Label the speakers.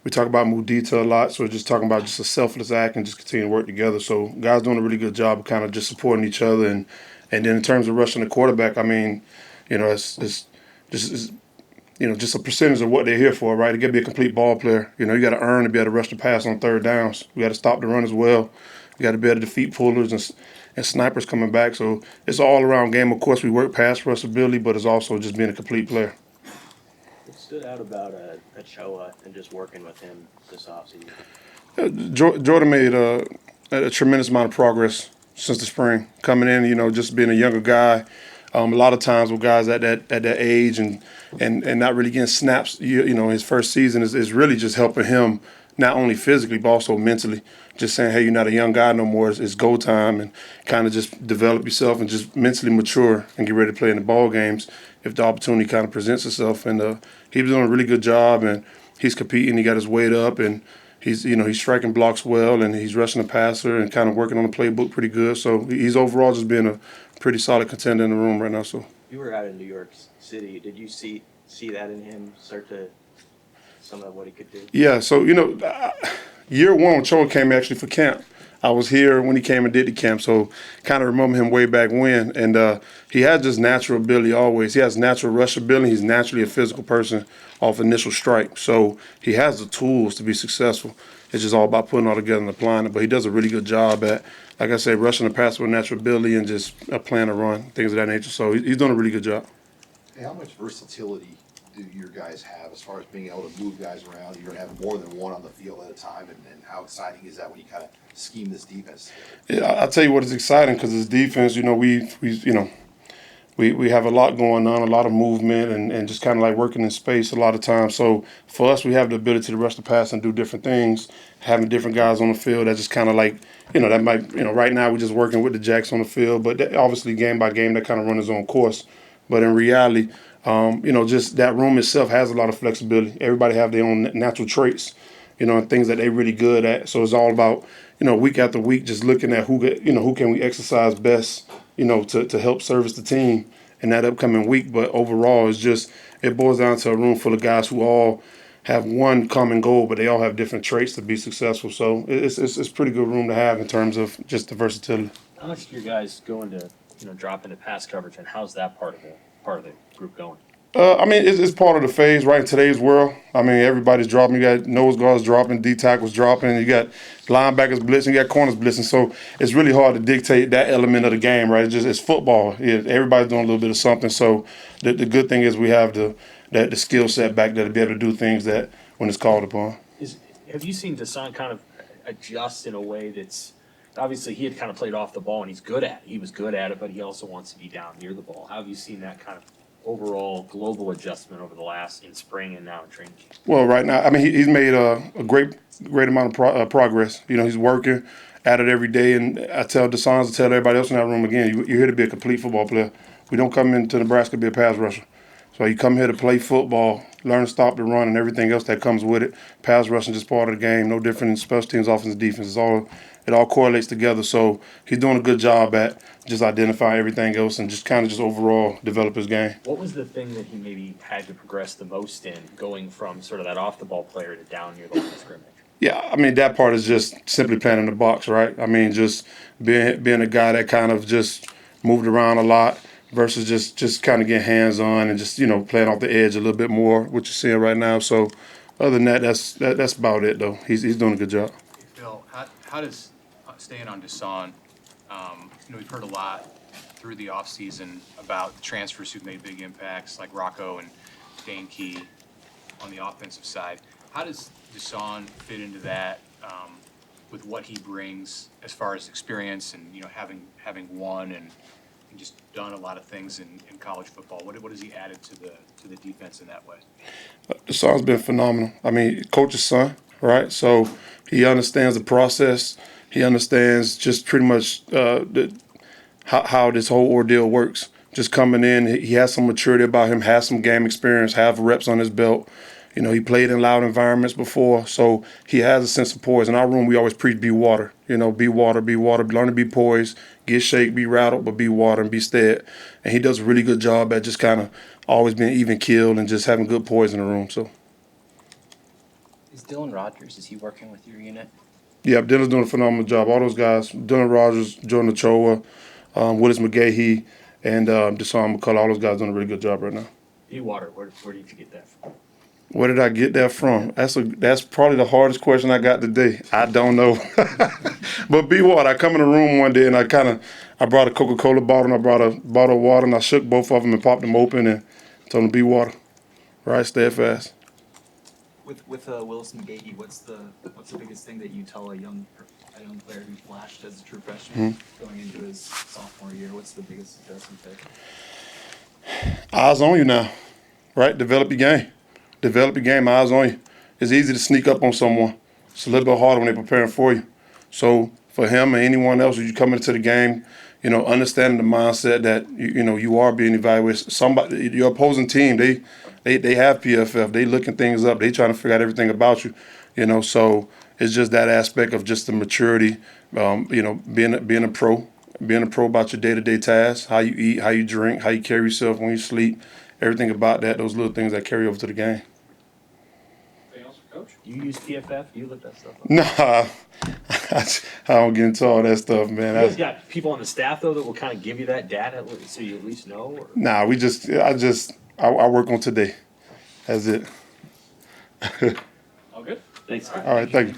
Speaker 1: We talk about Mudita a lot, so we're just talking about just a selfless act and just continue to work together. So guys doing a really good job of kind of just supporting each other, and then in terms of rushing the quarterback, I mean, it's just just a percentage of what they're here for, right? You got to be a complete ball player. You got to earn to be able to rush the pass on third downs. We got to stop the run as well. You got to be able to defeat pullers and snipers coming back. So it's all around game. Of course, we work pass rush ability, but it's also just being a complete player.
Speaker 2: What stood out about Ochoa and just working with him this offseason?
Speaker 1: Jordan made a tremendous amount of progress since the spring. Coming in, just being a younger guy. A lot of times with guys at that age and not really getting snaps, his first season is really just helping him not only physically but also mentally. Just saying, hey, you're not a young guy no more. It's go time, and kind of just develop yourself and just mentally mature and get ready to play in the ball games if the opportunity kind of presents itself. And he was doing a really good job, and he's competing. He got his weight up, and he's striking blocks well, and he's rushing the passer and kind of working on the playbook pretty good. So he's overall just being a pretty solid contender in the room right now. So
Speaker 2: you were out in New York City. Did you see that in him start to some of what he could do?
Speaker 1: Yeah. So year one, Ochoa came actually for camp. I was here when he came and did the camp, so kind of remember him way back when. And he has just natural ability always. He has natural rush ability. He's naturally a physical person off initial strike. So he has the tools to be successful. It's just all about putting it all together and applying it. But he does a really good job at, like I said, rushing the pass with natural ability and just playing a run, things of that nature. So he's doing a really good job.
Speaker 3: Hey, how much versatility do your guys have as far as being able to move guys around? You're going to have more than one on the field at a time, and how exciting is that when you kind of scheme this defense together?
Speaker 1: Yeah, I'll tell you what is exciting because this defense, we have a lot going on, a lot of movement, and just kind of like working in space a lot of times. So for us, we have the ability to rush the pass and do different things, having different guys on the field that just kind of like, that might, right now we're just working with the Jacks on the field, but obviously game by game that kind of run its own course. But in reality, just that room itself has a lot of flexibility. Everybody have their own natural traits, and things that they're really good at. So it's all about, week after week, just looking at who can we exercise best, to help service the team in that upcoming week. But overall, it boils down to a room full of guys who all have one common goal, but they all have different traits to be successful. So it's a pretty good room to have in terms of just the versatility.
Speaker 2: How much do your guys go into drop into pass coverage, and how's that part of the group going?
Speaker 1: It's part of the phase, right? In today's world, everybody's dropping. You got nose guards dropping, D tackles dropping, you got linebackers blitzing, you got corners blitzing. So it's really hard to dictate that element of the game, right? It's football. Yeah, everybody's doing a little bit of something. So the good thing is we have the skill set back there to be able to do things that when it's called upon.
Speaker 2: Have you seen Deshaun kind of adjust in a way that's obviously he had kind of played off the ball and he's good at it. He was good at it, but he also wants to be down near the ball. How have you seen that kind of overall global adjustment over the last in spring and now in training camp?
Speaker 1: Well, right now, he's made a great amount of progress. He's working at it every day, and I tell Deshaun to tell everybody else in that room again, you're here to be a complete football player. We don't come into Nebraska to be a pass rusher. So you come here to play football, learn to stop the run, and everything else that comes with it. Pass rushing is just part of the game, no different in special teams, offense, and defense. It all correlates together. So he's doing a good job at just identifying everything else and just kind of just overall develop his game.
Speaker 2: What was the thing that he maybe had to progress the most in, going from sort of that off-the-ball player to down near the line of scrimmage?
Speaker 1: Yeah, that part is just simply playing in the box, right? Just being a guy that kind of just moved around a lot versus just kind of getting hands-on and just, playing off the edge a little bit more, what you're seeing right now. So other than that, that's about it, though. He's doing a good job.
Speaker 4: Phil, how does staying on Deshaun, we've heard a lot through the offseason about the transfers who've made big impacts like Rocco and Dane Key on the offensive side. How does Deshaun fit into that with what he brings as far as experience and, having won and just done a lot of things in college football? What has he added to the defense in that way?
Speaker 1: Deshaun's been phenomenal. Coach's son, right? So he understands the process. He understands just pretty much how this whole ordeal works. Just coming in, he has some maturity about him, has some game experience, have reps on his belt. He played in loud environments before, so he has a sense of poise. In our room, we always preach be water. Be water, be water. Learn to be poised, get shake, be rattled, but be water and be steady. And he does a really good job at just kind of always being even keeled and just having good poise in the room. So.
Speaker 5: Is Dylan Rogers, is he working with your unit?
Speaker 1: Yeah, Dylan's doing a phenomenal job. All those guys, Dylan Rogers, Jordan Ochoa, Willis McGahee, and Deshaun McCullough, all those guys doing a really good job right now.
Speaker 2: Water, where did you get that from?
Speaker 1: Where did I get that from? That's probably the hardest question I got today. I don't know. But B Water, I come in the room one day and I brought a Coca-Cola bottle and I brought a bottle of water and I shook both of them and popped them open and told them B Water. Right, steadfast.
Speaker 6: With Willis McGahee, what's the biggest thing that you tell a young player who flashed as a true freshman going into his sophomore year? What's the biggest suggestion pick?
Speaker 1: Eyes on you now, right? Develop your game. Develop your game, eyes on you. It's easy to sneak up on someone. It's a little bit harder when they're preparing for you. So for him and anyone else, as you come into the game, understanding the mindset that you are being evaluated. Somebody, your opposing team, they have PFF. They looking things up. They trying to figure out everything about you. So it's just that aspect of just the maturity. Being a pro about your day-to-day tasks, how you eat, how you drink, how you carry yourself when you sleep, everything about that. Those little things that carry over to the game.
Speaker 2: Anything else for Coach? You use PFF? You look that stuff up?
Speaker 1: Nah, I don't get into all that stuff, man.
Speaker 2: You guys got people on the staff though that will kind of give you that data so you at least know? Or?
Speaker 1: Nah, I work on today. That's it.
Speaker 2: All good. Thanks.
Speaker 1: All right, thank you.